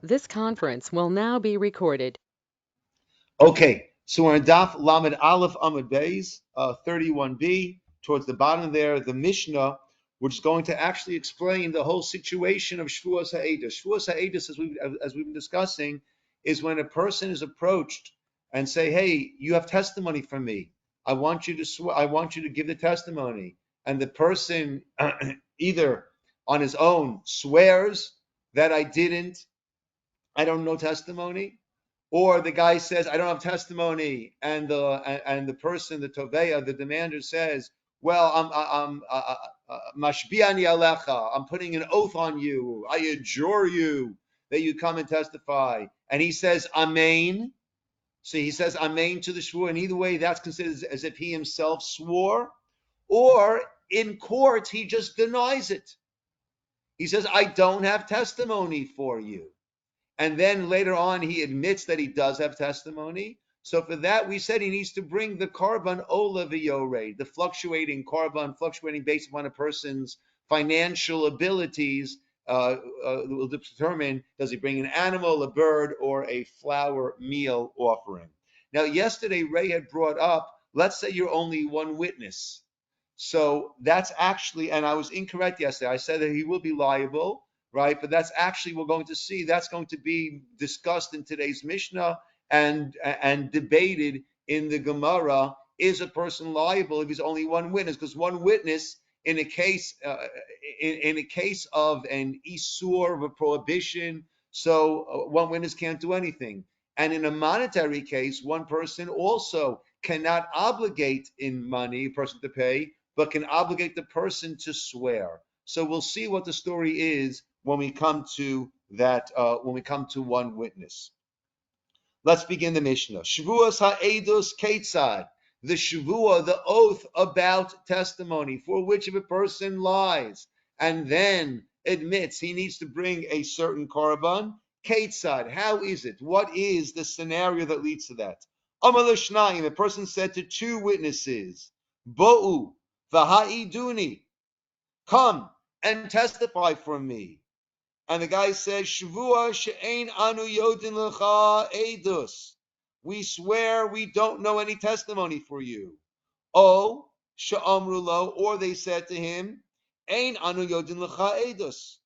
This conference will now be recorded. Okay, so we're on Daf Lamed Aleph Amud Beis, 31b, towards the bottom there, the Mishnah, which is going to actually explain the whole situation of Shvuas Ha'edus. Shvuas Ha'edus, as we've been discussing, is when a person is approached and say, "Hey, you have testimony from me. I want you to I want you to give the testimony," and the person either on his own swears that I don't know testimony, or the guy says, "I don't have testimony," and the person, the toveya, the demander says, "Well, I'm mashbiani alecha. I'm putting an oath on you. I adjure you that you come and testify." And he says, "Amen." So he says, "Amen" to the shvur, and either way, that's considered as if he himself swore. Or in court, he just denies it. He says, "I don't have testimony for you." And then later on, he admits that he does have testimony. So for that, we said he needs to bring the korban ola v'yorei, the fluctuating korban, fluctuating based upon a person's financial abilities, will determine, does he bring an animal, a bird, or a flour meal offering. Now, yesterday, Ray had brought up, let's say you're only one witness. So that's actually, and I was incorrect yesterday. I said that he will be liable, right? But that's actually, we're going to see, that's going to be discussed in today's Mishnah and debated in the Gemara. Is a person liable if he's only one witness? Because one witness in a case in a case of an isur, of a prohibition, so one witness can't do anything. And in a monetary case, one person also cannot obligate in money a person to pay, but can obligate the person to swear. So we'll see what the story is when we come to that, when we come to one witness. Let's begin the Mishnah. Shavuos ha'edus ketzad. The shavua, the oath about testimony, for which if a person lies and then admits he needs to bring a certain korban, ketzad, how is it? What is the scenario that leads to that? Amar l'shnayim, a person said to two witnesses, Bo'u v'ha'iduni, come and testify for me. And the guy says, Shavua she'ein anu yodin lecha edus. We swear we don't know any testimony for you. O she'amru lo, or they said to him, Ein anu yodin lecha edus.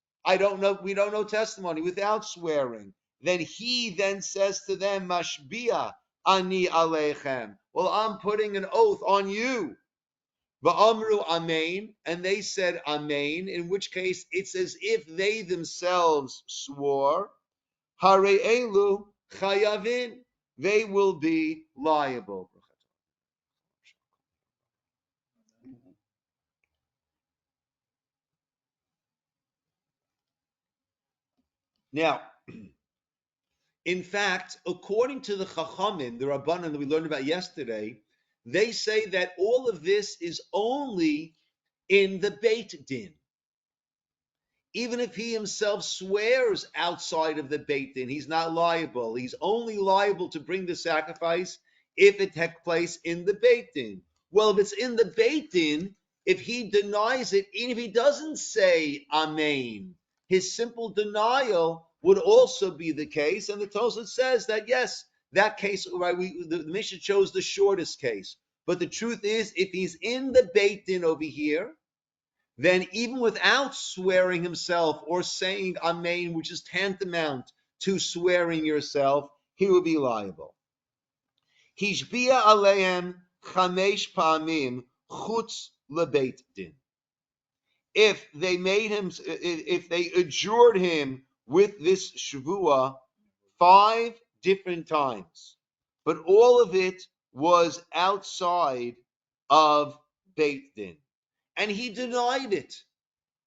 We don't know testimony without swearing. Then he then says to them, Mashbia ani aleichem. Well, I'm putting an oath on you. Va'amru amen, and they said amen, in which case it's as if they themselves swore. Hare elu chayavin, they will be liable. Now, in fact, according to the Chachamim, the Rabbanan that we learned about yesterday, they say that all of this is only in the Beit Din. Even if he himself swears outside of the Beit Din, he's not liable. He's only liable to bring the sacrifice if it took place in the Beit Din. Well, if it's in the Beit Din, if he denies it, even if he doesn't say Amen, his simple denial would also be the case. And the Tosafot says that, yes, that case, right, the Mishnah chose the shortest case. But the truth is, if he's in the Beit Din over here, then even without swearing himself or saying Amen, which is tantamount to swearing yourself, he will be liable. Hishbia aleim chamesh pa'amim chutz lebeit din. If they adjured him with this shavua 5 different times, but all of it was outside of Beit Din, and he denied it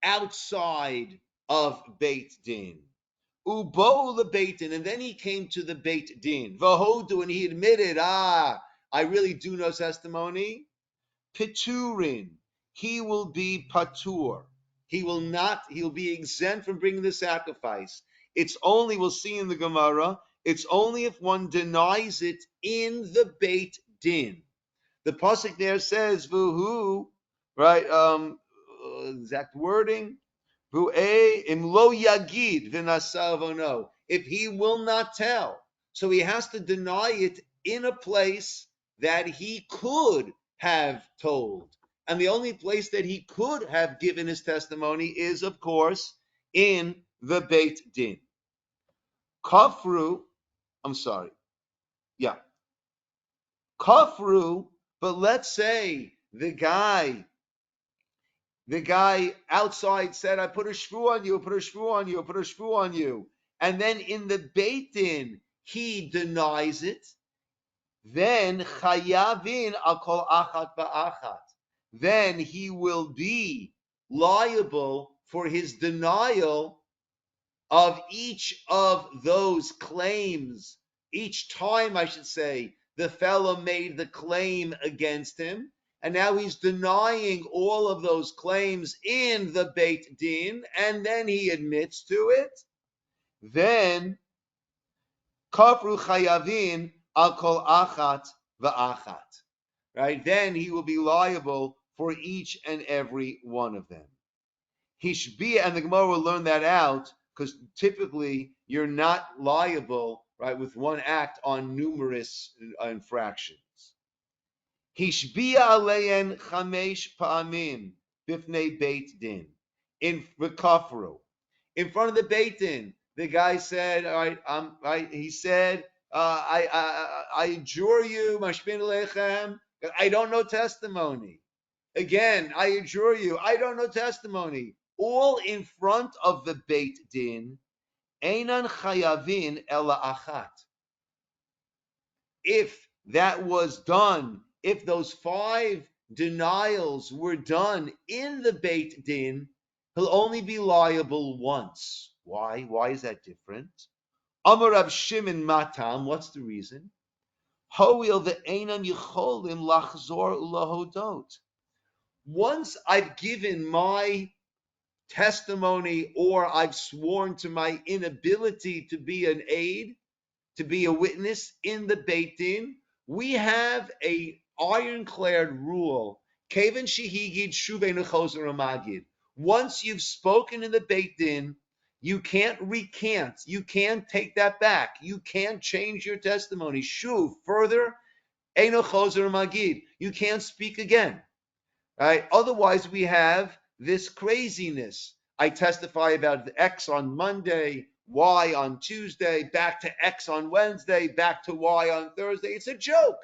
outside of Beit Din. Ubo the Beit Din, and then he came to the Beit Din. Vahodu, and he admitted, I really do know testimony. Piturin, he will be patur. He'll be exempt from bringing the sacrifice. It's only, we'll see in the Gemara, it's only if one denies it in the Beit Din. The pasuk there says, "Vuhu," right? Exact wording. Im lo yagid v'nasavono. if he will not tell. So he has to deny it in a place that he could have told. And the only place that he could have given his testimony is, of course, in the Beit Din. Kafru, I'm sorry. Yeah. Kafru, but let's say the guy outside said, I put a shvu on you, put a shvu on you, put a shvu on you. And then in the Beit Din, he denies it. Then chayavin al kol achat ba'achat. Then he will be liable for his denial of each of those claims. Each time, I should say, the fellow made the claim against him, and now he's denying all of those claims in the Beit Din, and then he admits to it. Then kafru chayavin al kol achat va'achat. Right? Then he will be liable for each and every one of them. Hishbia, and the Gemara will learn that out, because typically you're not liable, right, with one act on numerous infractions. Hishbia aleyen chamesh pa'amim bifnei Beit Din in Rekafru. In front of the Beit Din, the guy said, all right, he said, I adjure you, mashpin lechem, I don't know testimony. Again, I adjure you, I don't know testimony. All in front of the Beit Din, einan chayavin ela achat. If that was done, if those 5 denials were done in the Beit Din, he'll only be liable once. Why? Why is that different? Amar Rav Shimon Matam, what's the reason? Hoil the einam yicholim lachzor ulahodot. Once I've given my testimony or I've sworn to my inability to be an aid, to be a witness in the Beit Din, we have a ironclad rule. Kevan shehigid shuveinu chozer amagid. Once you've spoken in the Beit Din, you can't recant. You can't take that back. You can't change your testimony. Shuv, further, eino chozer amagid. You can't speak again. Right? Otherwise, we have this craziness. I testify about X on Monday, Y on Tuesday, back to X on Wednesday, back to Y on Thursday. It's a joke.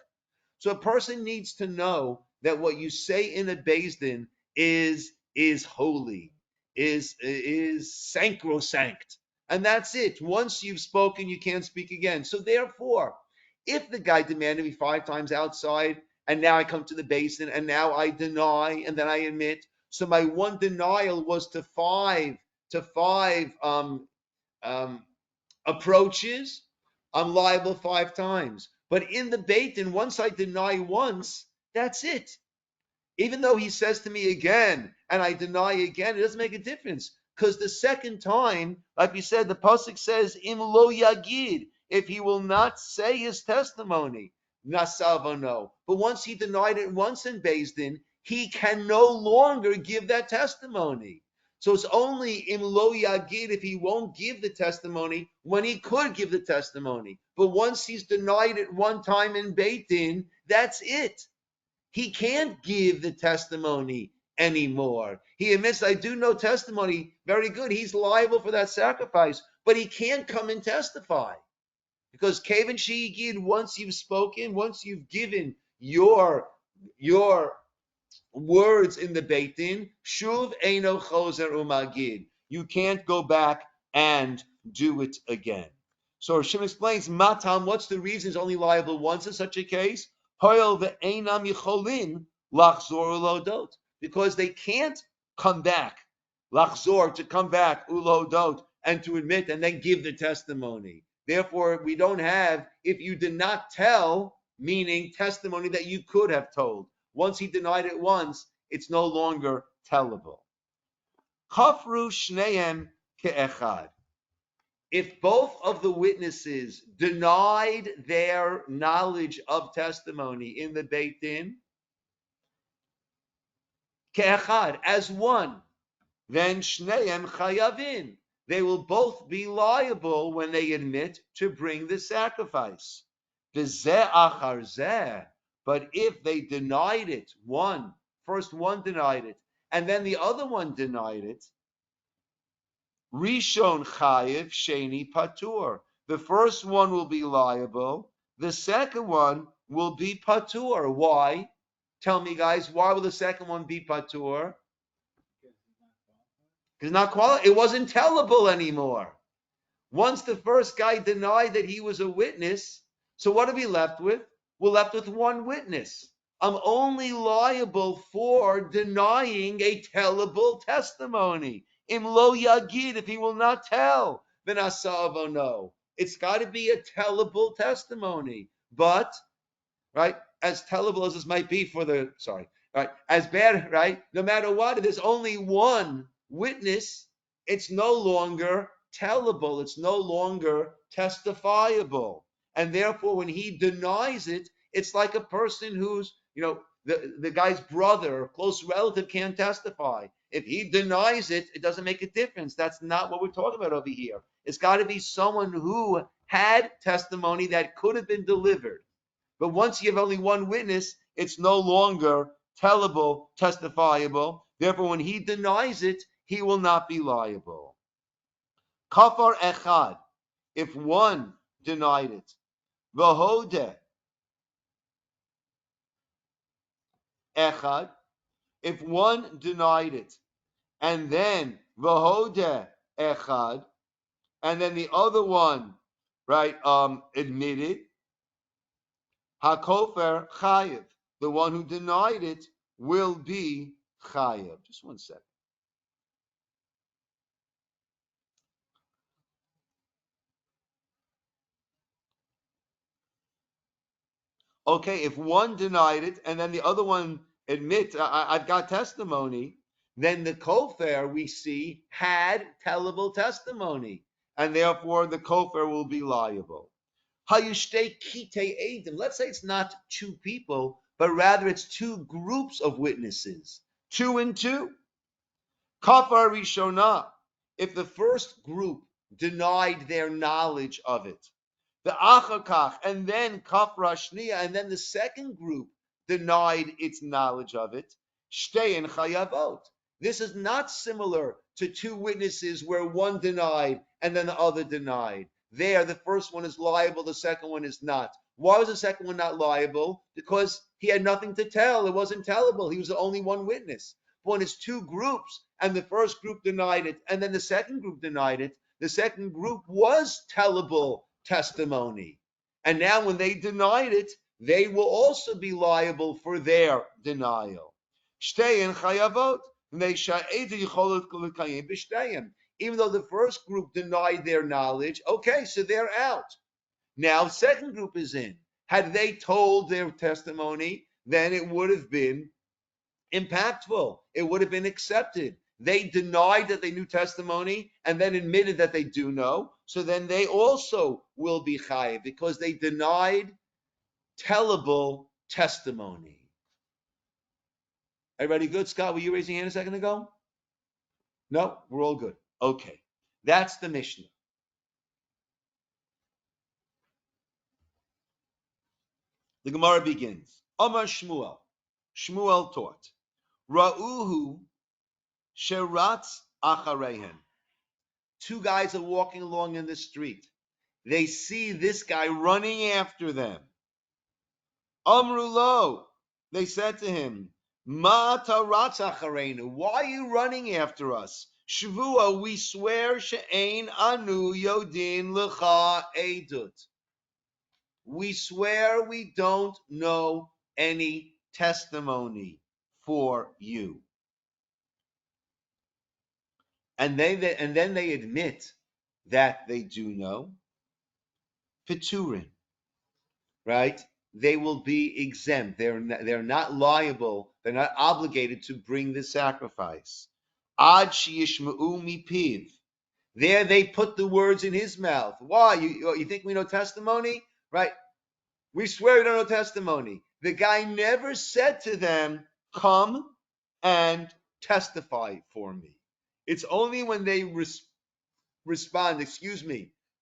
So a person needs to know that what you say in a Beis Din is holy, is sacrosanct. And that's it. Once you've spoken, you can't speak again. So therefore, if the guy demanded me 5 times outside, and now I come to the Beis Din, and now I deny, and then I admit. So my one denial was to five approaches. I'm liable 5 times. But in the Beit Din, once I deny once, that's it. Even though he says to me again, and I deny again, it doesn't make a difference. Because the second time, like we said, the pasuk says, "Im lo yagid," if he will not say his testimony, nasavono. But once he denied it once in Beis Din, he can no longer give that testimony. So it's only im lo yagid if he won't give the testimony when he could give the testimony. But once he's denied it one time in Beit Din, that's it. He can't give the testimony anymore. He admits, I do know testimony. Very good. He's liable for that sacrifice, but he can't come and testify. Because Kavan Shigid, once you've spoken, once you've given your words in the Beit Din, Shuv Eino Chozer Umagid. You can't go back and do it again. So Shim explains, Matam, what's the reason he's only liable once in such a case? Hoyel ve'einam yicholin lachzor ulodot. Because they can't come back, lachzor, to come back, ulodot, and to admit and then give the testimony. Therefore, we don't have, if you did not tell, meaning testimony that you could have told. Once he denied it once, it's no longer tellable. Kafru shneim ke'echad. If both of the witnesses denied their knowledge of testimony in the Beit Din, ke'echad, as one, then shneim chayavin. they will both be liable when they admit to bring the sacrifice. V'zeh achar zeh. But if they denied it, first one denied it, and then the other one denied it, Rishon chayiv, sheni patur. The first one will be liable. The second one will be patur. Why? Tell me, guys, why will the second one be patur? Because not qualified. It wasn't tellable anymore. Once the first guy denied that he was a witness, so what are we left with? We're left with one witness. I'm only liable for denying a tellable testimony. Im lo yagid, if he will not tell, then asavo no. It's got to be a tellable testimony. But, right, as tellable as this might be right, as bad, right, no matter what, if there's only one witness, it's no longer tellable, it's no longer testifiable. And therefore, when he denies it, it's like a person who's, the guy's brother or close relative can't testify. If he denies it, it doesn't make a difference. That's not what we're talking about over here. It's got to be someone who had testimony that could have been delivered. But once you have only one witness, it's no longer tellable, testifiable. Therefore, when he denies it, he will not be liable. Kafar echad, if one denied it, v'hodeh echad, if one denied it, and then v'hodeh echad, and then the other one, right, admitted, hakofer chayiv, the one who denied it will be chayiv. Just one second. Okay, if one denied it and then the other one admits, I've got testimony, then the kofar we see had tellable testimony, and therefore the kofar will be liable. Hayushtei kite edim. Let's say it's not two people, but rather it's two groups of witnesses, 2 and 2. Kafar rishona. If the first group denied their knowledge of it, the achakach, and then kafra shniya, and then the second group denied its knowledge of it, shtei and chayavot. This is not similar to two witnesses where one denied and then the other denied. There, the first one is liable, the second one is not. Why was the second one not liable? Because he had nothing to tell. It wasn't tellable. He was the only one witness. But when it's two groups, and the first group denied it, and then the second group denied it, the second group was tellable testimony. And now when they denied it, they will also be liable for their denial. Shtein chayavot. Even though the first group denied their knowledge, okay, so they're out. Now, second group is in. Had they told their testimony, then it would have been impactful. It would have been accepted. They denied that they knew testimony and then admitted that they do know. So then they also will be chayiv because they denied tellable testimony. Everybody good? Scott, were you raising your hand a second ago? No, we're all good. Okay. That's the Mishnah. The Gemara begins. Amar Shmuel. Shmuel taught. Ra'uhu sheratz acharehen. Two guys are walking along in the street. They see this guy running after them. Amru lo. They said to him, Ma taratz acharenu. Why are you running after us? Shavua, we swear she'ein anu yodin lecha edut. We swear we don't know any testimony for you. And then they admit that they do know. Peturin, right? They will be exempt. They're not liable. They're not obligated to bring the sacrifice. Ad sheyishma'u mipiv. There they put the words in his mouth. Why? You think we know testimony? Right? We swear we don't know testimony. The guy never said to them, come and testify for me. It's only when they respond,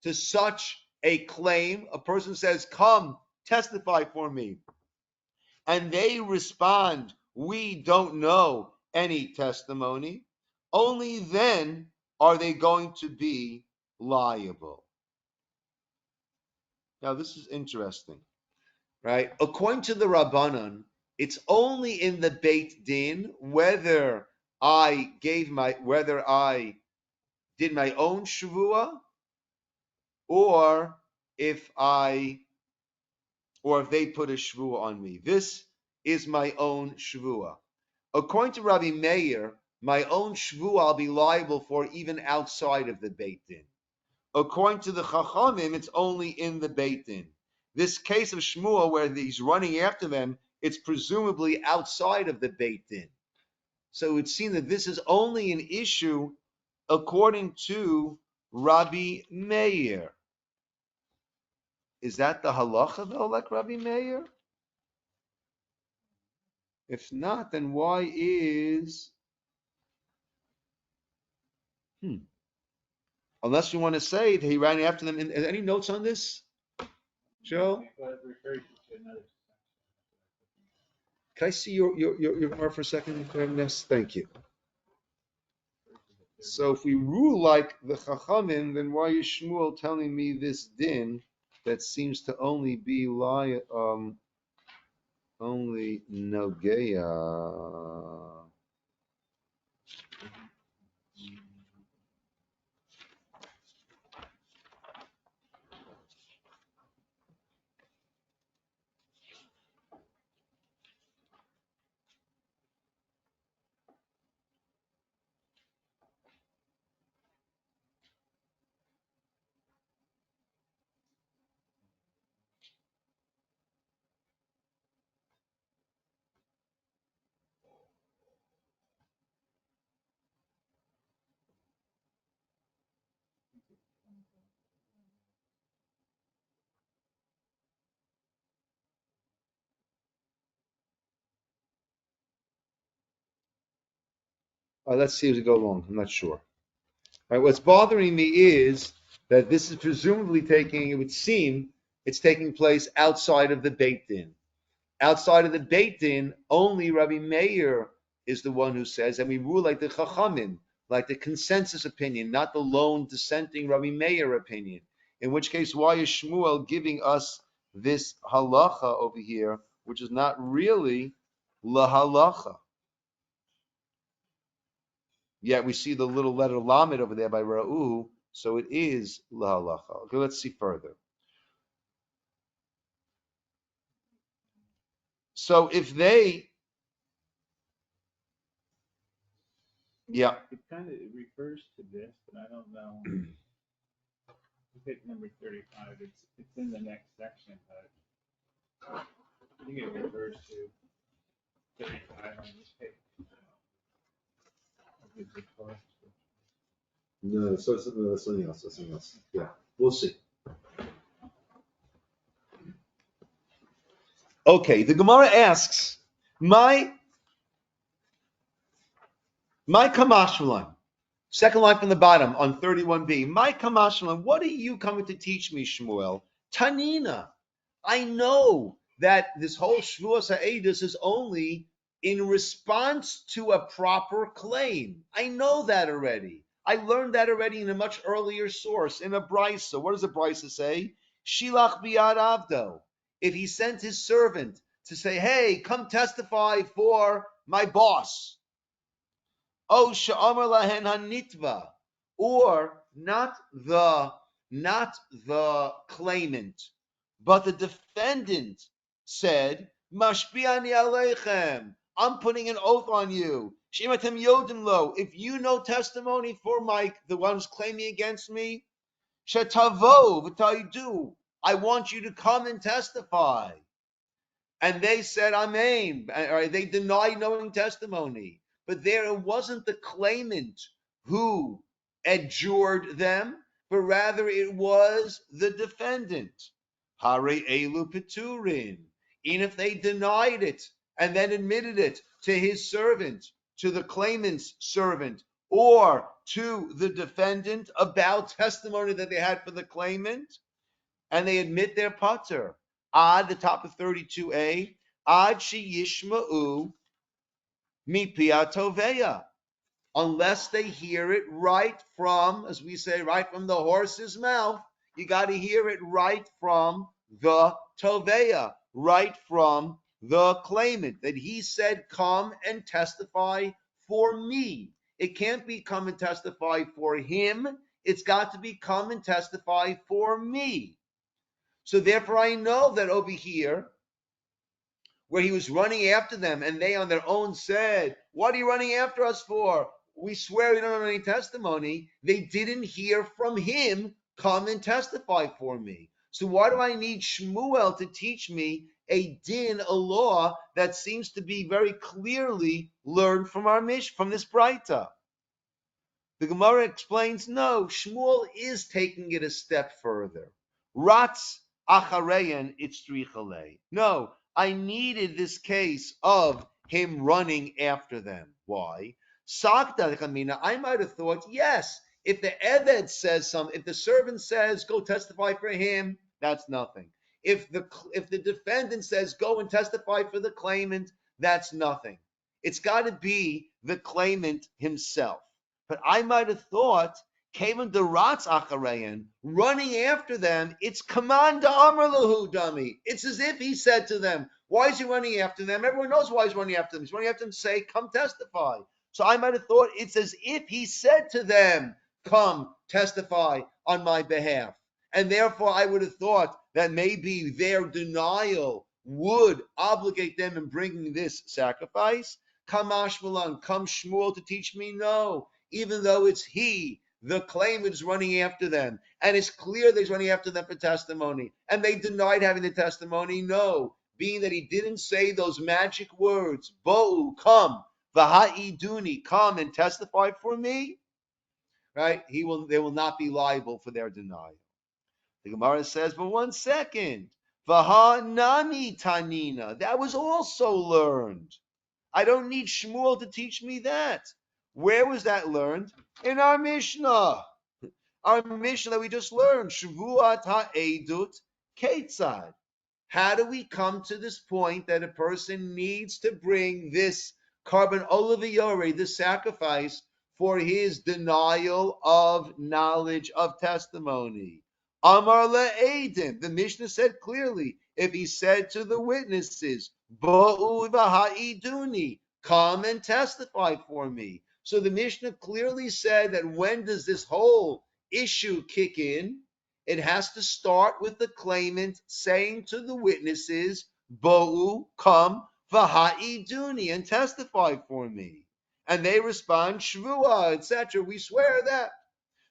to such a claim, a person says, come testify for me, and they respond, we don't know any testimony, only then are they going to be liable. Now, this is interesting, right? According to the Rabbanan, it's only in the Beit Din whether I did my own Shavua, or if they put a Shavua on me. This is my own Shavua. According to Rabbi Meir, my own Shavua I'll be liable for even outside of the Beit Din. According to the Chachamim, it's only in the Beit Din. This case of Shmuel, where he's running after them, it's presumably outside of the Beit Din. So it would seem that this is only an issue according to Rabbi Meir. Is that the halacha though, like Rabbi Meir? If not, then why is... Unless you want to say that he ran after them. Any notes on this, Joe? Can I see your Gemara for a second? Yes, thank you. So if we rule like the Chachamim, then why is Shmuel telling me this din that seems to only be only Nogeya? Let's see as we go along. I'm not sure. All right, what's bothering me is that this is presumably it would seem it's taking place outside of the Beit Din. Outside of the Beit Din, only Rabbi Meir is the one who says, and we rule like the Chachamim, like the consensus opinion, not the lone dissenting Rabbi Meir opinion. In which case, why is Shmuel giving us this halacha over here, which is not really la halacha? Yet we see the little letter lamed over there by Ra'u, so it is la halacha. Okay, let's see further. So if they, yeah. It kind of refers to this, but I don't know. Look at number 35. It's in the next section, but I think it refers to 35 on this page. No, so it's something else. Yeah, we'll see. Okay, the Gemara asks, my Kamashmalan, second line from the bottom on 31b, my Kamashmalan, what are you coming to teach me, Shmuel? Tanina, I know that this whole Shvuas HaEdus is only in response to a proper claim. I know that already. I learned that already in a much earlier source, in a Brisa. What does the Brisa say? Shilach biyad avdo. If he sent his servant to say, hey, come testify for my boss. Oh, she'amar lahen hanitva. Or not the claimant, but the defendant said, Mashbi'ani aleichem. I'm putting an oath on you. Shematem yodim lo. If you know testimony for the one who's claiming against me, shetavo v'taydu. I want you to come and testify. And they said, Amen. Or they denied knowing testimony. But there it wasn't the claimant who adjured them, but rather it was the defendant. Hare elu peturin. Even if they denied it and then admitted it to his servant, to the claimant's servant, or to the defendant about testimony that they had for the claimant, and they admit their pater. Ad, the top of 32a, ad sheyishma'u mipia toveya, unless they hear it right from, as we say, right from the horse's mouth. You got to hear it right from the toveya, right from the claimant, that he said, come and testify for me. It can't be come and testify for him. It's got to be come and testify for me. So therefore I know that over here, where he was running after them, and they on their own said, what are you running after us for? We swear we don't have any testimony. They didn't hear from him, come and testify for me. So why do I need Shmuel to teach me a din, a law that seems to be very clearly learned from our from this Braita? The Gemara explains, no, Shmuel is taking it a step further. Ratz achareyan itzrichale. No, I needed this case of him running after them. Why? Sakta chamina. I might have thought, yes, if the Eved says something, if the servant says, go testify for him, that's nothing. If the defendant says, go and testify for the claimant, that's nothing. It's got to be the claimant himself. But I might have thought, Kavan Daratz Achareyan, running after them, it's command Amr Lahu dummy. It's as if he said to them, why is he running after them? Everyone knows why he's running after them. He's running after them to say, come testify. So I might have thought it's as if he said to them, come testify on my behalf. And therefore I would have thought that maybe their denial would obligate them in bringing this sacrifice. Come Ashmalan, come Shmuel to teach me, no. Even though it's he, the claimant, is running after them, and it's clear that he's running after them for testimony, and they denied having the testimony, no, being that he didn't say those magic words, Bo'u, come, Vaha'iduni, come and testify for me, right? They will not be liable for their denial. The Gemara says, but 1 second, Vaha'nami tanina, that was also learned. I don't need Shmuel to teach me that. Where was that learned? In our Mishnah. Our Mishnah that we just learned. Shavuot ha'edut ketzad. How do we come to this point that a person needs to bring this carbon oliviyore, this sacrifice, for his denial of knowledge of testimony? Amar le'edim. The Mishnah said clearly, if he said to the witnesses, Bo'u v'ha'iduni, come and testify for me. So the Mishnah clearly said that when does this whole issue kick in? It has to start with the claimant saying to the witnesses, Bo'u, come, v'ha'iduni, and testify for me. And they respond, Shvuah, etc. We swear that.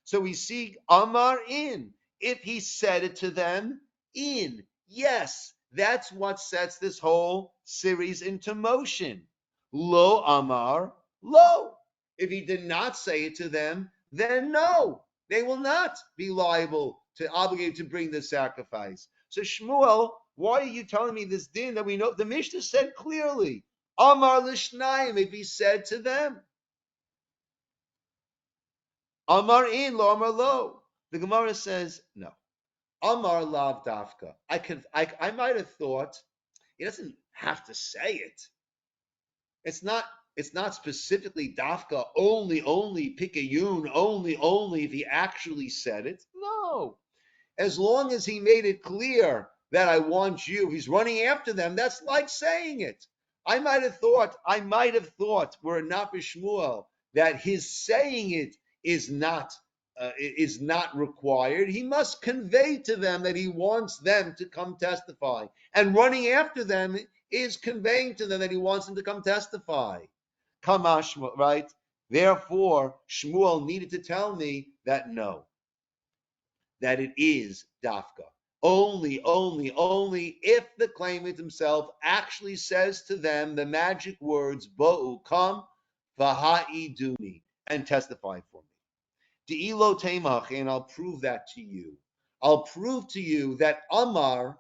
So we see Amar in. If he said it to them, in. Yes, that's what sets this whole series into motion. Lo Amar, lo. If he did not say it to them, then no, they will not be liable to obligate to bring the sacrifice. So Shmuel, why are you telling me this din that we know? The Mishnah said clearly, Amar l'shnayim, if he said to them. Amar in, lo Amar lo. The Gemara says, no. Amar lav dafka. I might have thought, he doesn't have to say it. It's not specifically dafka, only pikayun, only if he actually said it. No. As long as he made it clear that I want you, he's running after them, that's like saying it. I might have thought, were it not for Shmuel, that his saying it is not required. He must convey to them that he wants them to come testify. And running after them is conveying to them that he wants them to come testify. Kamash, right? Therefore, Shmuel needed to tell me that no, that it is dafka. Only if the claimant himself actually says to them the magic words, Bo'u, come, v'ha'iduni, and testify for me. De'ilo temach, and I'll prove that to you. I'll prove to you that Amar,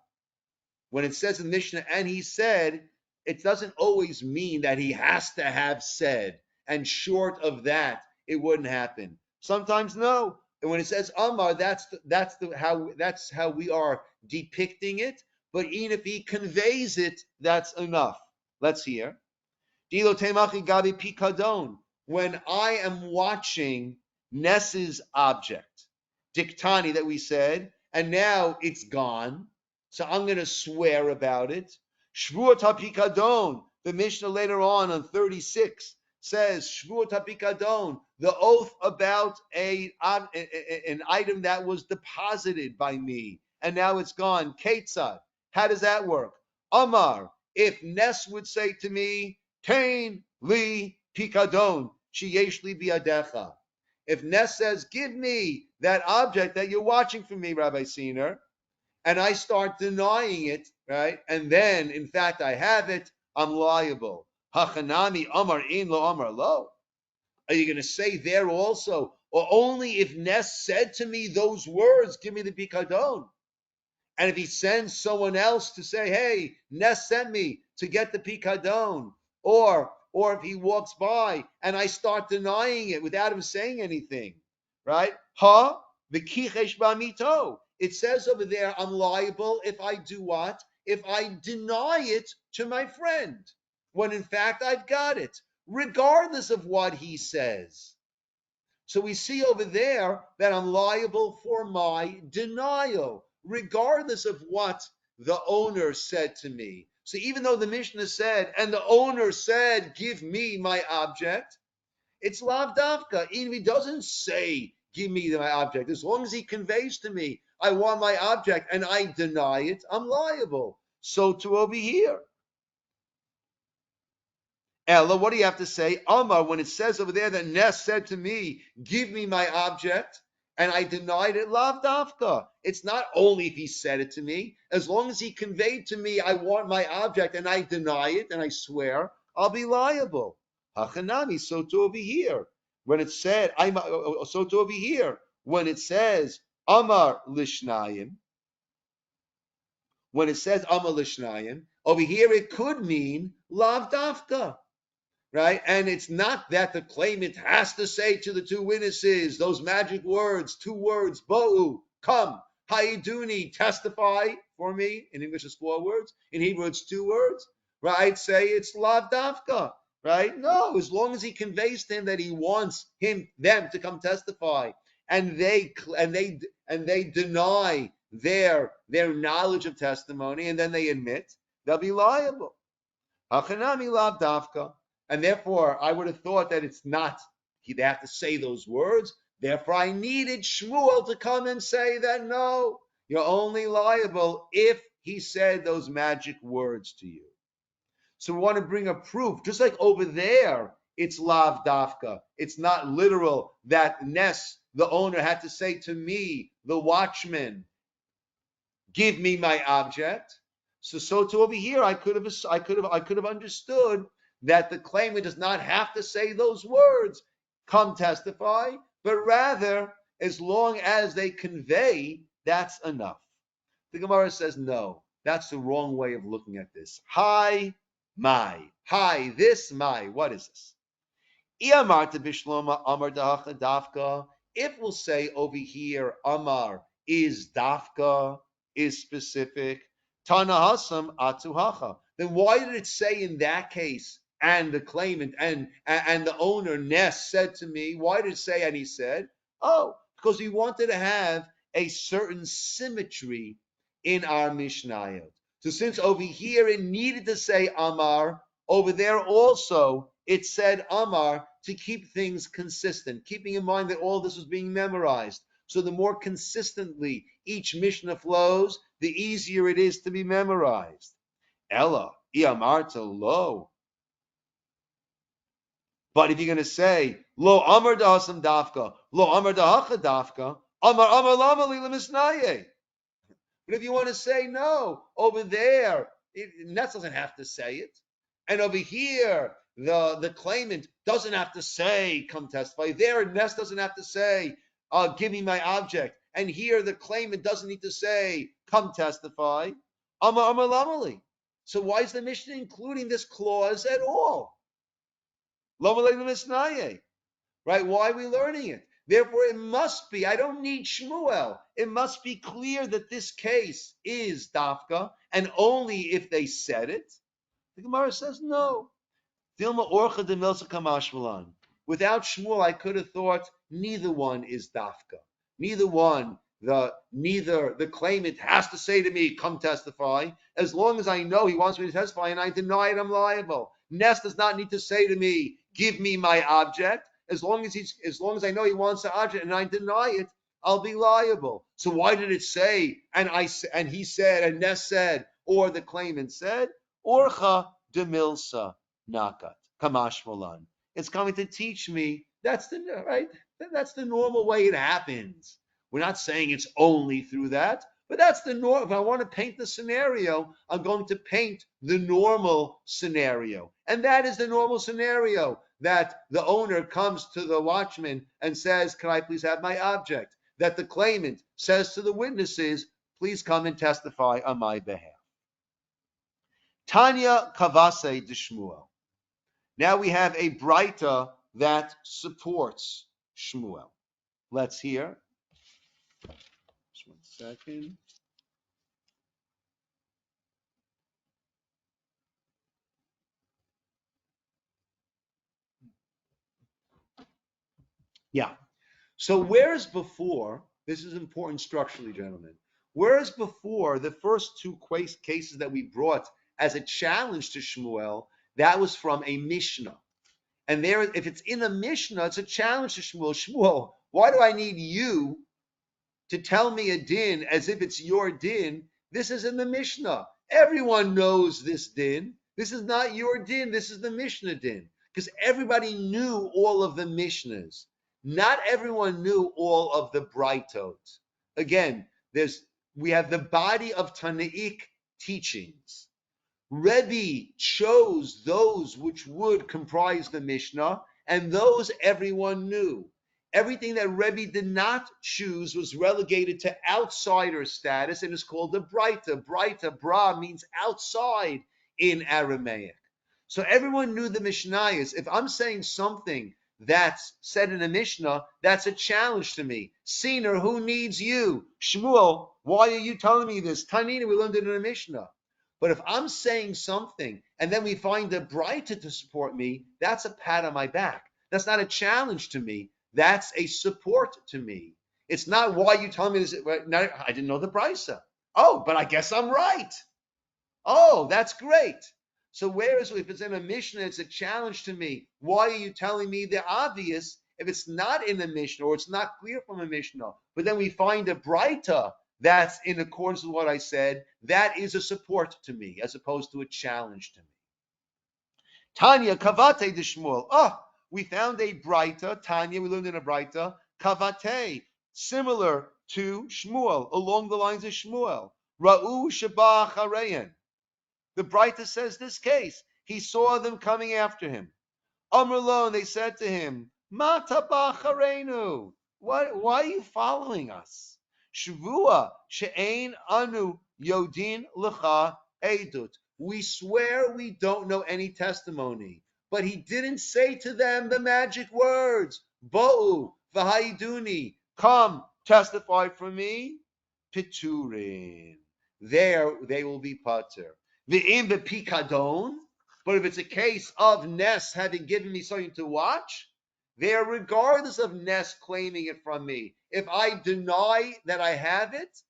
when it says in the Mishnah, and he said, it doesn't always mean that he has to have said. And short of that, it wouldn't happen. Sometimes no. And when it says Amar, that's how we are depicting it. But even if he conveys it, that's enough. Let's hear. Dilo temachi gabi pikadon. When I am watching Ness's object, Diktani that we said, and now it's gone, so I'm going to swear about it. Shvuot HaPikadon, the Mishnah later on 36, says, Shvuot HaPikadon, the oath about an item that was deposited by me, and now it's gone. Ketzad, how does that work? Amar, if Ness would say to me, Tain li pikadon, sheyesh li biadecha. If Ness says, give me that object that you're watching for me, Rabbi Siner, and I start denying it, right? And then, in fact, I have it, I'm liable. Hachanami amar in lo amar lo. Are you going to say there also, or only if Ness said to me those words, give me the pikadon? And if he sends someone else to say, hey, Ness sent me to get the pikadon, or if he walks by and I start denying it without him saying anything, right? V'kichesh b'amito. It says over there, I'm liable if I do what? If I deny it to my friend, when in fact I've got it, regardless of what he says. So we see over there that I'm liable for my denial, regardless of what the owner said to me. So even though the Mishnah said, and the owner said, give me my object, it's lav davka. Even if he doesn't say, give me my object, as long as he conveys to me, I want my object, and I deny it, I'm liable. So to over here. Ella, what do you have to say? Amar, when it says over there that Ness said to me, give me my object, and I denied it, lav dafka. It's not only if he said it to me, as long as he conveyed to me, I want my object, and I deny it, and I swear, I'll be liable. Hachanami, so to over here. When it said, so to over here, when it says, Amar lishnayim, when it says Amar lishnayim, over here it could mean lav dafka. Right? And it's not that the claimant has to say to the two witnesses those magic words, two words, bo'u, come, hayiduni, testify for me. In English, it's 4 words. In Hebrew, it's 2 words. Right? Say it's lav dafka. Right? No, as long as he conveys to him that he wants them to come testify, and they deny their knowledge of testimony, and then they admit, they'll be liable. Hachanami lav dafka. And therefore, I would have thought that it's not, they have to say those words. Therefore, I needed Shmuel to come and say that, no, you're only liable if he said those magic words to you. So we want to bring a proof, just like over there, it's lav dafka. It's not literal that Ness, the owner, had to say to me, the watchman, give me my object. So to over here, I could have understood that the claimant does not have to say those words, come testify, but rather, as long as they convey, that's enough. The Gemara says, no, that's the wrong way of looking at this. Hi, this, my, what is this? If we'll say over here, Amar is dafka, is specific, Tanahasam atuhacha, then why did it say in that case, and the claimant and the owner Ness said to me, why did it say, and he said, oh, because we wanted to have a certain symmetry in our Mishnayot. So since over here it needed to say Amar, over there also it said Amar to keep things consistent, keeping in mind that all this was being memorized. So the more consistently each Mishnah flows, the easier it is to be memorized. Ella, Iamarta, lo. But if you're going to say, lo amar da'asam dafka, lo amar da'acha dafka, amar lama li lemisnaye. But if you want to say, no, over there, Ness doesn't have to say it. And over here, the claimant doesn't have to say, come testify. There, Ness doesn't have to say, give me my object. And here, the claimant doesn't need to say, come testify. Amar lamali. So why is the Mishnah including this clause at all? right? Why are we learning it? Therefore, it must be, I don't need Shmuel. It must be clear that this case is Dafka, and only if they said it. The Gemara says no. Dilma orcha de milsa kamashmalan. Without Shmuel, I could have thought neither one is Dafka. Neither the claimant has to say to me, come testify. As long as I know he wants me to testify and I deny it, I'm liable. Ness does not need to say to me, give me my object. As long as I know he wants the object and I deny it, I'll be liable. So why did it say, and he said, and Ness said, or the claimant said, orcha de milsa nakat kamashmalan. It's coming to teach me that's the normal way it happens. We're not saying it's only through that, but that's the norm. If I want to paint the scenario, I'm going to paint the normal scenario. And that is the normal scenario, that the owner comes to the watchman and says, can I please have my object? That the claimant says to the witnesses, please come and testify on my behalf. Tanya Kavase de Shmuel. Now we have a Braita that supports Shmuel. Let's hear. Just 1 second. Yeah. So whereas before, this is important structurally, gentlemen, whereas before the first two cases that we brought as a challenge to Shmuel, that was from a Mishnah. And there, if it's in a Mishnah, it's a challenge to Shmuel. Shmuel, why do I need you to tell me a din as if it's your din? This is in the Mishnah. Everyone knows this din. This is not your din. This is the Mishnah din. Because everybody knew all of the Mishnahs. Not everyone knew all of the Braitot. Again, we have the body of Tanaic teachings. Rebbe chose those which would comprise the Mishnah, and those everyone knew. Everything that Rebbe did not choose was relegated to outsider status and is called a Braita. Braita, bra, means outside in Aramaic. So everyone knew the Mishnayos. If I'm saying something that's said in a Mishnah, that's a challenge to me. Siner, who needs you? Shmuel, why are you telling me this? Tanina, we learned it in a Mishnah. But if I'm saying something and then we find a Braita to support me, that's a pat on my back. That's not a challenge to me. That's a support to me. It's not why you tell me this. I didn't know the Braisa. Oh, but I guess I'm right. Oh, that's great. So whereas if it's in a Mishnah, it's a challenge to me. Why are you telling me the obvious if it's not in the Mishnah or it's not clear from a Mishnah? But then we find a Braita that's in accordance with what I said. That is a support to me as opposed to a challenge to me. Tanya Kavate de Shmuel. We found a Braita. Tanya, we learned in a Braita. Kavate, similar to Shmuel, along the lines of Shmuel. Ra'u Shabach Hareyan. The Braita says this case. He saw them coming after him. Amrullah, they said to him, Ma tabacharenu. Why are you following us? Shavua she'ein anu yodin lecha edut. We swear we don't know any testimony. But he didn't say to them the magic words. Bo'u v'haiduni. Come, testify for me. Piturin. There they will be pater. V'im b'pikadon. But if it's a case of Ness having given me something to watch, there, regardless of Ness claiming it from me, if I deny that I have it,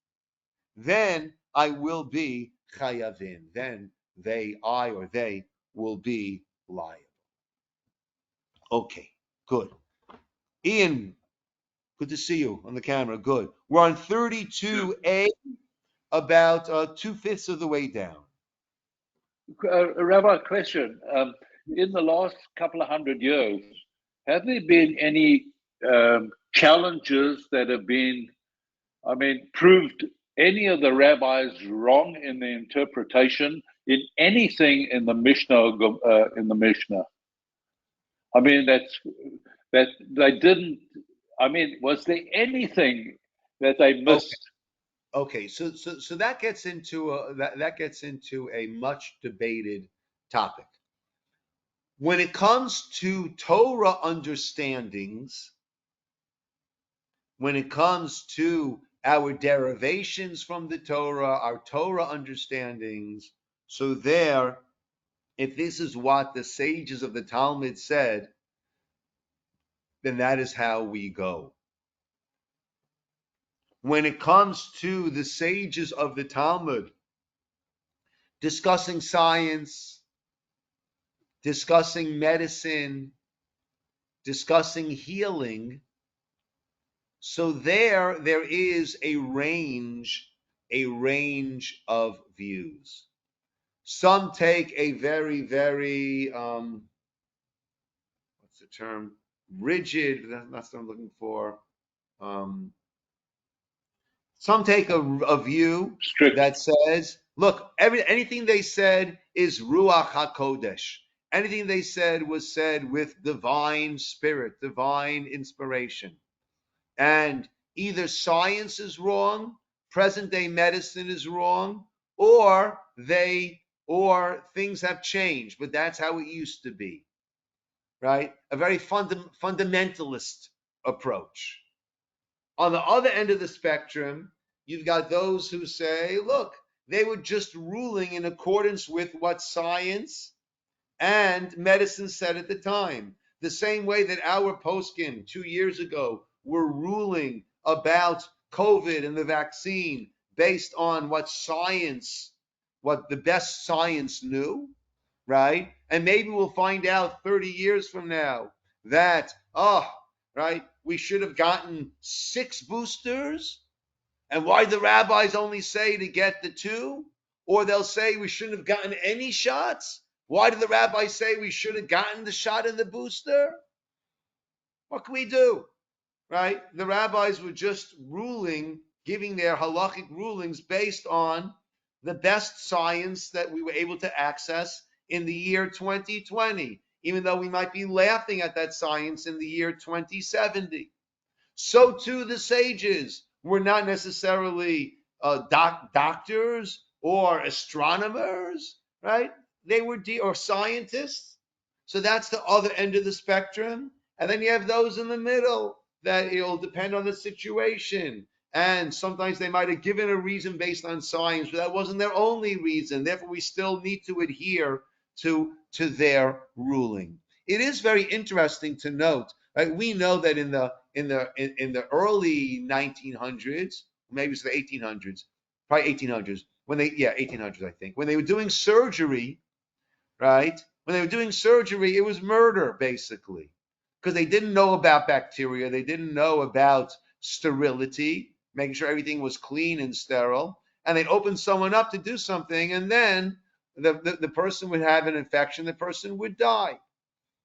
then I will be chayavin. Then they will be liable. Okay, good. Ian, good to see you on the camera. Good. We're on 32a, about 2/5 of the way down. Rabbi, question. In the last couple of 100 years, have there been any challenges that have been, proved any of the rabbis wrong in the interpretation in anything in the Mishnah? That they didn't. Was there anything that they missed? Okay, so that gets into a much debated topic. When it comes to Torah understandings, when it comes to our derivations from the Torah, our Torah understandings, so there, if this is what the sages of the Talmud said, then that is how we go. When it comes to the sages of the Talmud discussing science, discussing medicine, discussing healing, so there is a range of views. Some take a very, very what's the term? Rigid. That's what I'm looking for. Some take a view Strict. that says, look, anything they said is Ruach HaKodesh. Anything they said was said with divine spirit, divine inspiration. And either science is wrong, present day medicine is wrong, or things have changed, but that's how it used to be, right? A very fundamentalist approach. On the other end of the spectrum, you've got those who say, look, they were just ruling in accordance with what science and medicine said at the time. The same way that our poskim 2 years ago were ruling about COVID and the vaccine based on what the best science knew, right? And maybe we'll find out 30 years from now that, right, we should have gotten 6 boosters. And why the rabbis only say to get the 2? Or they'll say we shouldn't have gotten any shots. Why do the rabbis say we should have gotten the shot and the booster? What can we do? Right? The rabbis were just ruling, giving their halachic rulings based on the best science that we were able to access in the year 2020, even though we might be laughing at that science in the year 2070. So too the sages were not necessarily doctors or astronomers, right? They were or scientists. So that's the other end of the spectrum. And then you have those in the middle that it'll depend on the situation. And sometimes they might have given a reason based on science, but that wasn't their only reason. Therefore, we still need to adhere to their ruling. It is very interesting to note, right? We know that in the early 1900s, maybe it's the 1800s, probably 1800s, 1800s, I think, when they were doing surgery, right? When they were doing surgery, it was murder, basically, because they didn't know about bacteria. They didn't know about sterility, making sure everything was clean and sterile. And they'd open someone up to do something, and then the person would have an infection, the person would die,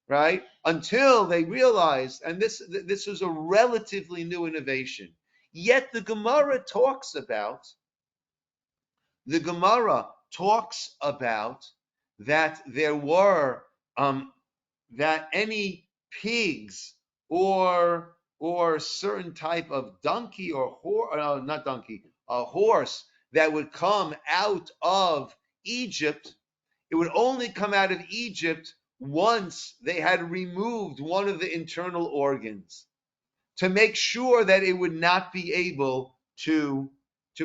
right? Until they realized, and this was a relatively new innovation. Yet the Gemara talks about that there were that any pigs or certain type of donkey or not donkey, a horse that would come out of Egypt, it would only come out of Egypt once they had removed one of the internal organs to make sure that it would not be able to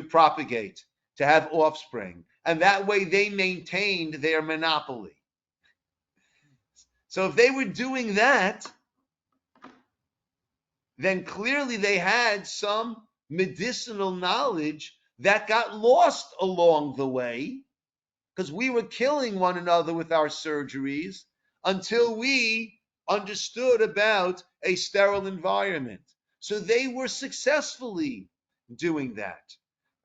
propagate, to have offspring. And that way they maintained their monopoly. So if they were doing that, then clearly they had some medicinal knowledge that got lost along the way, because we were killing one another with our surgeries until we understood about a sterile environment. So they were successfully doing that,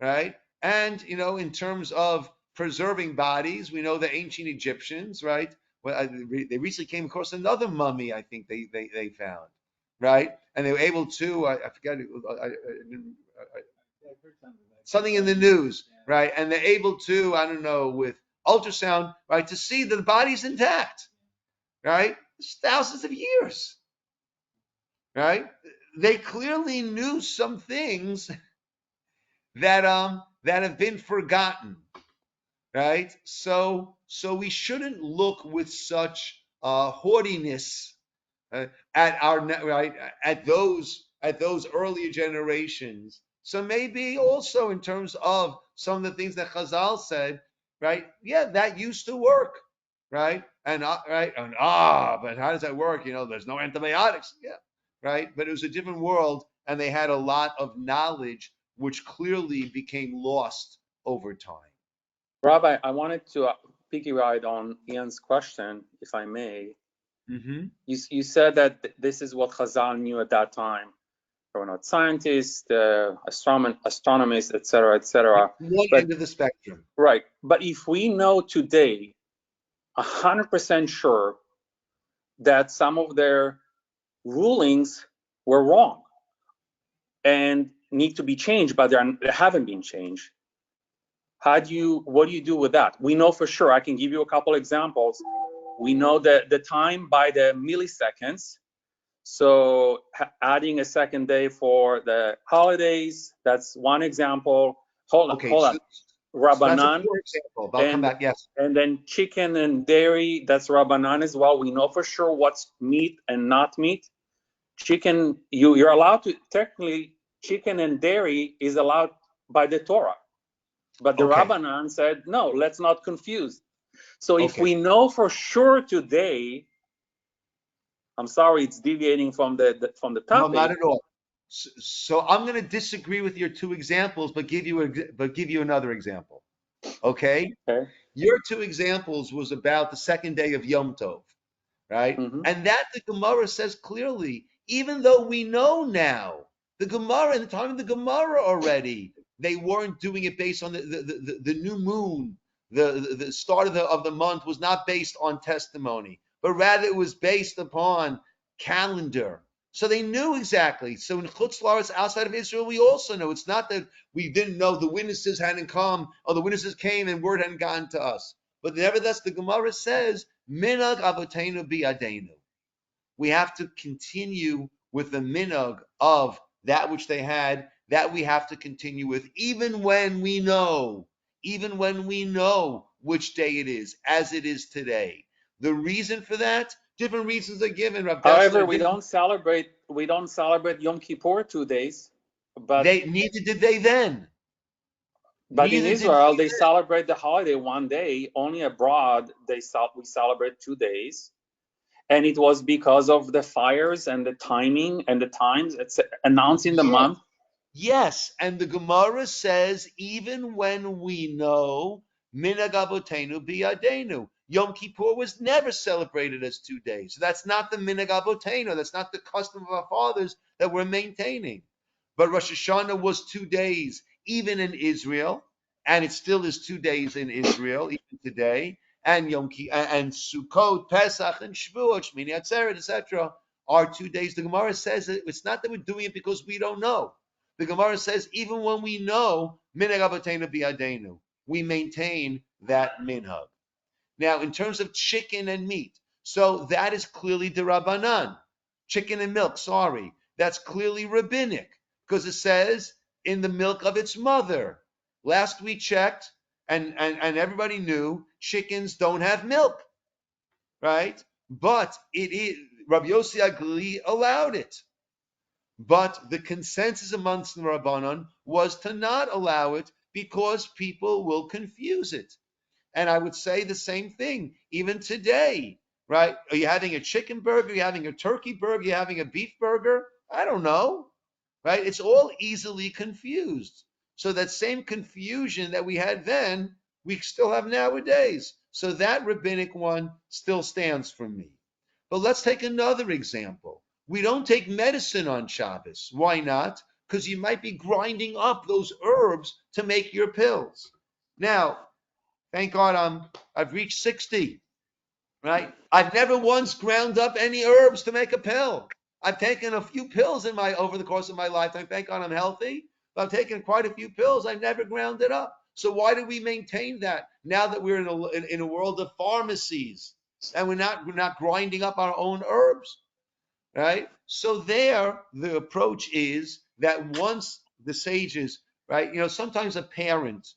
right? And, in terms of preserving bodies, we know the ancient Egyptians, right? Well, they recently came across another mummy, I think they found, right? And they were able to, I forget, something in the news, right? And they're able to, I don't know, with ultrasound, right, to see that the body's intact, right? It's thousands of years, right? They clearly knew some things that have been forgotten, right? So we shouldn't look with such haughtiness at those earlier generations. So maybe also in terms of some of the things that Chazal said, right? Yeah, that used to work, right? And but how does that work? There's no antibiotics. Yeah, right. But it was a different world, and they had a lot of knowledge, which clearly became lost over time. Rabbi, I wanted to piggyback on Ian's question, if I may. Mm-hmm. You said that this is what Chazal knew at that time. They were not scientists, astronomers, etc., etc. One end of the spectrum. Right. But if we know today, 100% sure that some of their rulings were wrong and need to be changed, but they haven't been changed, what do you do with that? We know for sure. I can give you a couple examples. We know that the time by the milliseconds. So adding a second day for the holidays, that's one example. Hold on. Rabbanan. That's a poor example. I'll come back. Yes. And then chicken and dairy, that's Rabbanan as well. We know for sure what's meat and not meat. Chicken, you're allowed to, technically, chicken and dairy is allowed by the Torah. But the Rabbanan said, no, let's not confuse. So if we know for sure today, I'm sorry, it's deviating from the topic. No, not at all. So I'm going to disagree with your two examples, but give you another example. Okay? Your two examples was about the second day of Yom Tov, right? Mm-hmm. And that the Gemara says clearly, even though we know now, the Gemara, in the time of the Gemara already, they weren't doing it based on the new moon. The start of the month was not based on testimony, but rather it was based upon calendar. So they knew exactly. So in Chutz La'aretz, outside of Israel, we also know. It's not that we didn't know the witnesses hadn't come, or the witnesses came and word hadn't gotten to us. But nevertheless, the Gemara says, Minag Avoteinu Bi'adeinu. We have to continue with the minhag of that which they had, that we have to continue with, even when we know which day it is, as it is today. The reason for that, different reasons are given. However, we don't celebrate Yom Kippur 2 days, but neither did they then. But in Israel, they celebrate the holiday 1 day. Only abroad, we celebrate 2 days. And it was because of the fires and the timing and the times. It's announcing the month. Yes, and the Gemara says, even when we know, Minhag Avoteinu Bi'adeinu. Yom Kippur was never celebrated as 2 days. So that's not the Minhag Avoteinu. That's not the custom of our fathers that we're maintaining. But Rosh Hashanah was 2 days, even in Israel, and it still is 2 days in Israel, even today. And Yom Kippur, and Sukkot, Pesach, and Shavuot, Shmini Atzeret, etc., are 2 days. The Gemara says that it's not that we're doing it because we don't know. The Gemara says even when we know, Minhag Avoteinu Bi'adeinu, we maintain that minhag. Now, in terms of chicken and meat, so that is clearly D'Rabbanan. Chicken and milk, that's clearly rabbinic because it says in the milk of its mother. Last we checked, and everybody knew chickens don't have milk, right? But it is Rabbi Yossi Aglili allowed it. But the consensus amongst the Rabbanan was to not allow it because people will confuse it. And I would say the same thing even today, right? Are you having a chicken burger? Are you having a turkey burger? Are you having a beef burger? I don't know, right? It's all easily confused. So that same confusion that we had then, we still have nowadays. So that rabbinic one still stands for me. But let's take another example. We don't take medicine on Shabbos. Why not? Because you might be grinding up those herbs to make your pills. Now, thank God I've reached 60, right? I've never once ground up any herbs to make a pill. I've taken a few pills over the course of my lifetime. Thank God I'm healthy. But I've taken quite a few pills. I've never ground it up. So why do we maintain that now that we're in a world of pharmacies and we're not grinding up our own herbs? Right? So there, the approach is that once the sages, right? Sometimes a parent,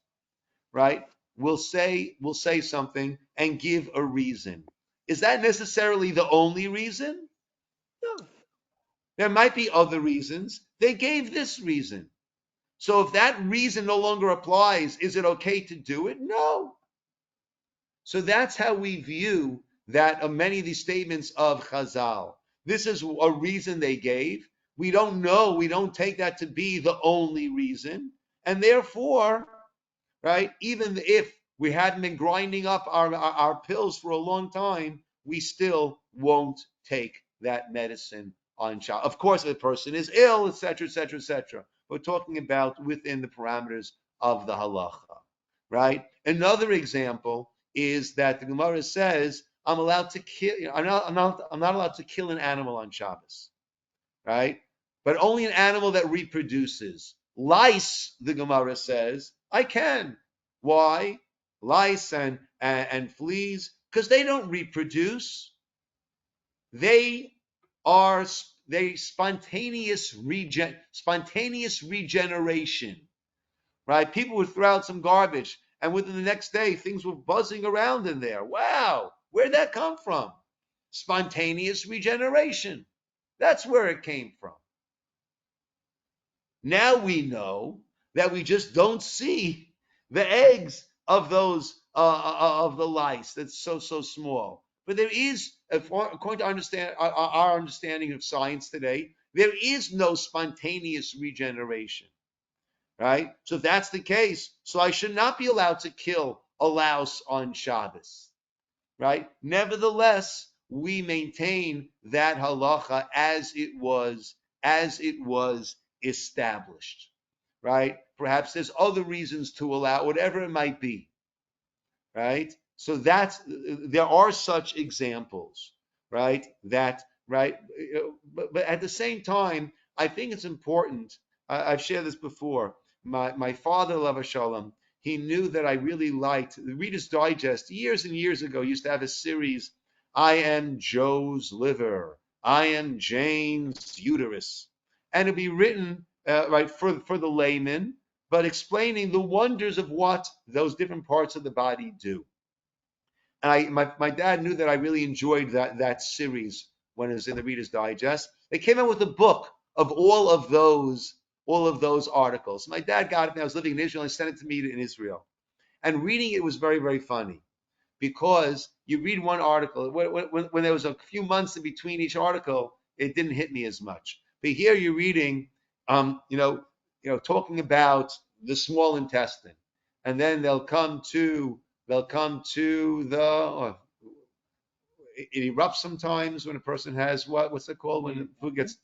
right, will say something and give a reason. Is that necessarily the only reason? No. There might be other reasons. They gave this reason. So if that reason no longer applies, is it okay to do it? No. So that's how we view that many of these statements of Chazal. This is a reason they gave. We don't know. We don't take that to be the only reason. And therefore, right, even if we hadn't been grinding up our pills for a long time, we still won't take that medicine on Shabbat. Of course, if a person is ill, etc., etc., etc. We're talking about within the parameters of the halacha, right? Another example is that the Gemara says, I'm allowed to kill, I'm not allowed to kill an animal on Shabbos, right? But only an animal that reproduces. Lice, the Gemara says, I can. Why? Lice and fleas, because they don't reproduce. They are spontaneous regeneration, right? People would throw out some garbage, and within the next day, things were buzzing around in there. Wow, where'd that come from? Spontaneous regeneration. That's where it came from. Now we know that we just don't see the eggs of those of the lice. That's so small. But there is, according to our understanding of science today, there is no spontaneous regeneration, right? So if that's the case, so I should not be allowed to kill a louse on Shabbos, right? Nevertheless, we maintain that halacha as it was established, right? Perhaps there's other reasons to allow, whatever it might be, right? So there are such examples, right? But at the same time, I think it's important. I've shared this before. My father, Lava Shalom, he knew that I really liked the Reader's Digest. Years and years ago, used to have a series. I am Joe's liver. I am Jane's uterus, and it'd be written right for the layman, but explaining the wonders of what those different parts of the body do. And my dad knew that I really enjoyed that series when it was in the Reader's Digest. They came out with a book of all of those articles. My dad got it when I was living in Israel and sent it to me in Israel. And reading it was very, very funny, because you read one article, when there was a few months in between each article, it didn't hit me as much. But here you're reading, talking about the small intestine, and then they'll come to the. It erupts sometimes when a person has what's it called when the food gets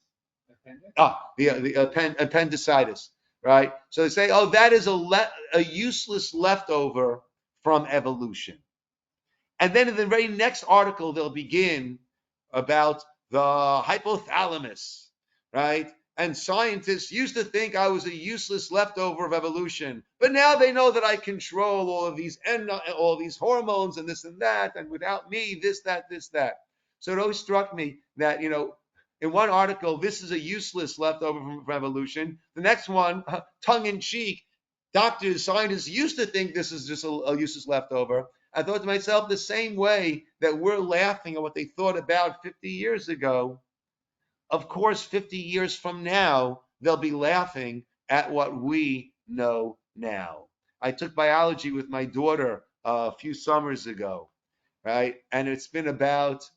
the appendicitis, right? So they say, oh, that is a useless leftover from evolution. And then in the very next article, they'll begin about the hypothalamus, right? And scientists used to think I was a useless leftover of evolution, but now they know that I control all of these hormones and this and that, and without me, this, that. So it always struck me that, in one article, this is a useless leftover from evolution. The next one, tongue in cheek, doctors, scientists used to think this is just a useless leftover. I thought to myself, the same way that we're laughing at what they thought about 50 years ago, of course, 50 years from now, they'll be laughing at what we know now. I took biology with my daughter a few summers ago, right? And it's been about,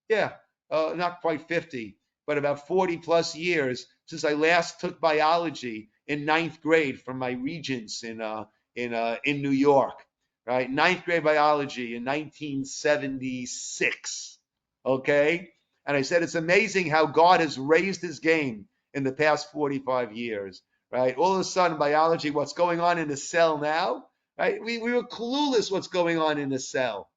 not quite 50, but about 40 plus years since I last took biology in ninth grade from my regents in New York. Right, ninth grade biology in 1976. Okay, and I said it's amazing how God has raised his game in the past 45 years. Right, all of a sudden biology, what's going on in the cell now? Right, we were clueless what's going on in the cell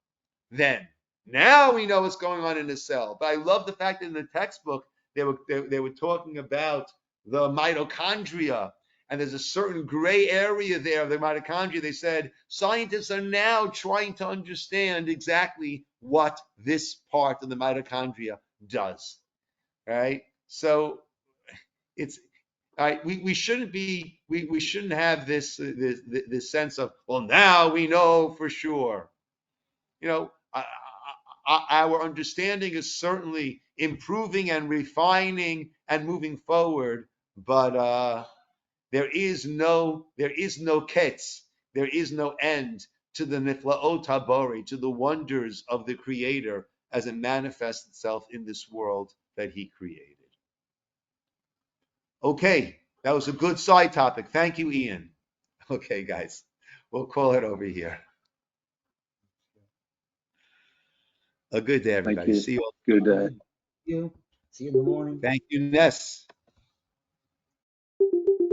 then. Now we know what's going on in the cell. But I love the fact that in the textbook they were talking about the mitochondria. And there's a certain gray area there of the mitochondria. They said scientists are now trying to understand exactly what this part of the mitochondria does. Right? So it's we shouldn't have this sense of, well, now we know for sure. our understanding is certainly improving and refining and moving forward, but there is no ketz, there is no end to the niflaot habori, to the wonders of the Creator as it manifests itself in this world that He created. Okay, that was a good side topic. Thank you, Ian. Okay, guys, we'll call it over here. A good day, Thank everybody. you. See you all. Good day. See you in the morning. Thank you, Ness.